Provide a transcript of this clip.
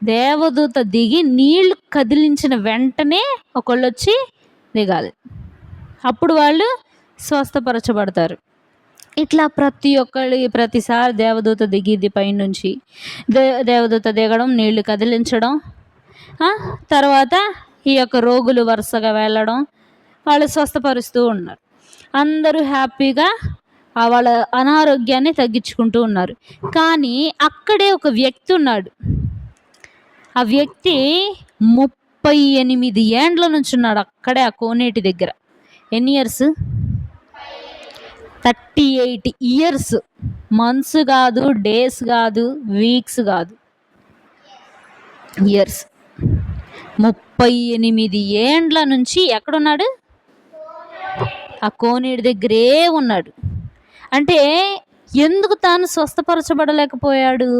దేవదూత దిగి నీళ్లు కదిలించిన వెంటనే ఒకళ్ళు వచ్చి దిగాలి, అప్పుడు వాళ్ళు స్వస్థపరచబడతారు. ఇట్లా ప్రతిసారి దేవదూత దిగిద్ది పైనుంచి, దేవదూత దిగడం, నీళ్లు కదిలించడం, తర్వాత ఈ యొక్క రోగులు వరుసగా వెళ్ళడం, వాళ్ళు స్వస్థపరుస్తూ ఉన్నారు. అందరూ హ్యాపీగా వాళ్ళ అనారోగ్యాన్ని తగ్గించుకుంటూ ఉన్నారు. కానీ అక్కడే ఒక వ్యక్తి ఉన్నాడు. ఆ వ్యక్తి 38 ఏండ్ల నుంచి ఉన్నాడు అక్కడే ఆ కోనేటి దగ్గర. ఎన్ని ఇయర్స్? 38 ఇయర్స్. మంత్స్ కాదు, డేస్ కాదు, వీక్స్ కాదు, ఇయర్స్. 38 ఏండ్ల నుంచి ఎక్కడున్నాడు? ఆ కోనేటి దగ్గరే ఉన్నాడు. అంటే ఎందుకు తాను స్వస్థపరచబడలేకపోయాడు?